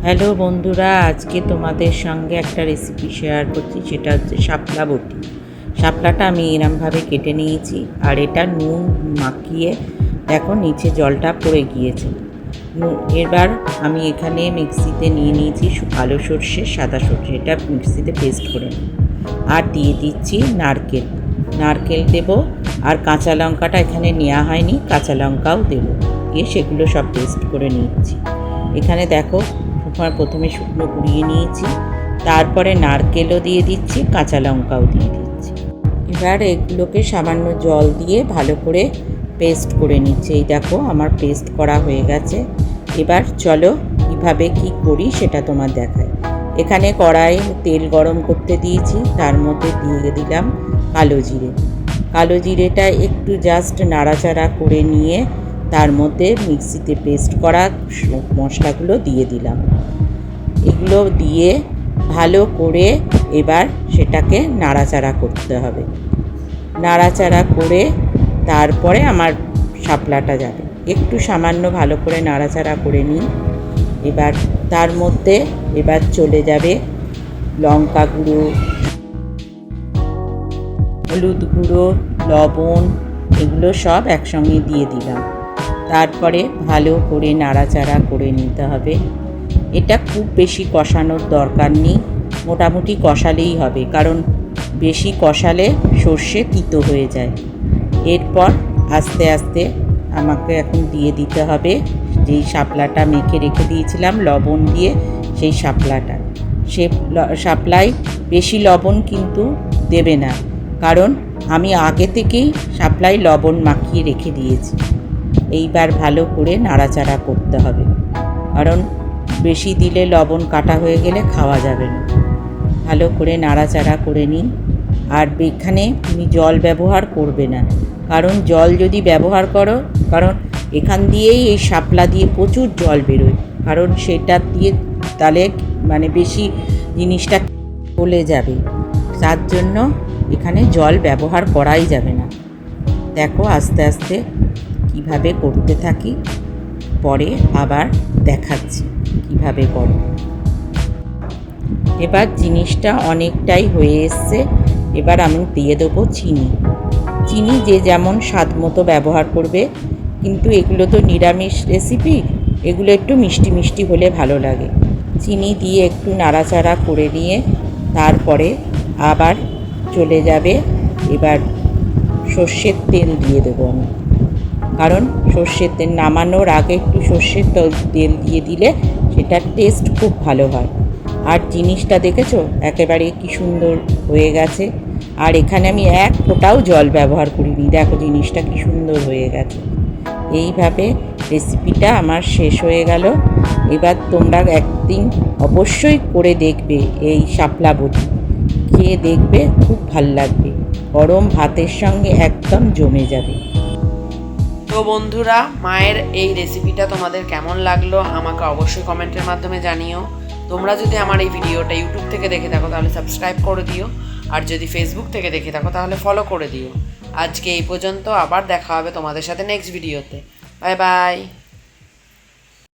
Hello বন্ধুরা, আজকে তোমাদের সঙ্গে একটা রেসিপি শেয়ার করছি, সেটা হচ্ছে শাপলা বটি। শাপলাটা আমি এরমভাবে কেটে নিয়েছি, আর এটা নুন মাখিয়ে দেখো নিচে জলটা পড়ে গিয়েছে। এবার আমি এখানে মিক্সিতে নিয়ে নিয়েছি কালো সর্ষে, সাদা সর্ষে, এটা মিক্সিতে পেস্ট করে নিই। আর দিয়ে দিচ্ছি নারকেল দেব, আর কাঁচা লঙ্কাটা এখানে নেওয়া হয়নি, কাঁচা লঙ্কাও দেবো, দিয়ে সেগুলো সব পেস্ট করে নিচ্ছি। এখানে দেখো প্রথমে শুকনো কুড়িয়ে নিয়েছি, তারপরে নারকেলও দিয়ে দিচ্ছি, কাঁচা লঙ্কাও দিয়ে দিচ্ছি। এবার এগুলোকে সামান্য জল দিয়ে ভালো করে পেস্ট করে নিচ্ছি। এই দেখো আমার পেস্ট করা হয়ে গেছে। এবার চলো কীভাবে কি করি সেটা তোমার দেখাই। এখানে কড়াই তেল গরম করতে দিয়েছি, তার মধ্যে দিয়ে দিলাম কালো জিরেটা একটু জাস্ট নাড়াচাড়া করে নিয়ে তার মধ্যে মিক্সিতে পেস্ট করা মশলাগুলো দিয়ে দিলাম। এগুলো দিয়ে ভালো করে এবার সেটাকে নাড়াচাড়া করতে হবে। নাড়াচাড়া করে তারপরে আমার শাপলাটা যাবে। একটু সামান্য ভালো করে নাড়াচাড়া করে নিই। এবার তার মধ্যে চলে যাবে লঙ্কা গুঁড়ো, হলুদ গুঁড়ো, লবণ, এগুলো সব একসঙ্গে দিয়ে দিলাম। তারপরে ভালো করে নাড়াচাড়া করে নিতে হবে। এটা খুব বেশি কষানোর দরকার নেই, মোটামুটি কষালেই হবে, কারণ বেশি কষালে সর্ষে তিতো হয়ে যায়। এরপর আস্তে আস্তে আমাকে এখন দিয়ে দিতে হবে যেই শাপলাটা মেখে রেখে দিয়েছিলাম লবণ দিয়ে, সেই শাপলাটা। সে শাপলায় বেশি লবণ কিন্তু দেবে না, কারণ আমি আগে থেকেই শাপলায় লবণ মাখিয়ে রেখে দিয়েছি। এইবার ভালো করে নাড়াচাড়া করতে হবে, কারণ বেশি দিলে লবণ কাটা হয়ে গেলে খাওয়া যাবে না। ভালো করে নাড়াচাড়া করে নিন। আর এখানে তুমি জল ব্যবহার করবে না, কারণ জল যদি ব্যবহার করো, কারণ এখান দিয়েই এই শাপলা দিয়ে প্রচুর জল বেরোয়, কারণ সেটা দিয়ে তাহলে বেশি জিনিসটা গলে যাবে, তার জন্য এখানে জল ব্যবহার করাই যাবে না। দেখো আস্তে আস্তে কিভাবে করতে থাকি, পরে আবার দেখাচ্ছি কিভাবে করো। এবার জিনিসটা অনেকটাই হয়ে এসছে। এবার আমি দিয়ে দেবো চিনি যে যেমন স্বাদ মতো ব্যবহার করবে, কিন্তু এগুলো তো নিরামিষ রেসিপি, এগুলো একটু মিষ্টি মিষ্টি হলে ভালো লাগে। চিনি দিয়ে একটু নাড়াচাড়া করে নিয়ে তারপরে আবার চলে যাবে। এবার সর্ষের তেল দিয়ে দেবো আমি, কারণ সর্ষের তেল নামানোর আগে একটু সর্ষের তেল দিয়ে দিলে সেটার টেস্ট খুব ভালো হয়। আর জিনিসটা দেখেছো একেবারে কি সুন্দর হয়ে গেছে। আর এখানে আমি এক ফোঁটাও জল ব্যবহার করিনি, দেখো জিনিসটা কি সুন্দর হয়ে গেছে। এইভাবে রেসিপিটা আমার শেষ হয়ে গেল। এবার তোমরা একদিন অবশ্যই করে দেখবে, এই শাপলা বটি খেয়ে দেখবে, খুব ভাল লাগবে, গরম ভাতের সঙ্গে একদম জমে যাবে। তো বন্ধুরা, মায়ের এই রেসিপিটা তোমাদের কেমন লাগলো আমাকে অবশ্যই কমেন্টের মাধ্যমে জানিও। তোমরা যদি আমার এই ভিডিওটা ইউটিউব থেকে দেখে থাকো তাহলে সাবস্ক্রাইব করে দিও, আর যদি ফেসবুক থেকে দেখে থাকো তাহলে ফলো করে দিও। আজকে এই পর্যন্ত, আবার দেখা হবে তোমাদের সাথে নেক্সট ভিডিওতে। Bye bye.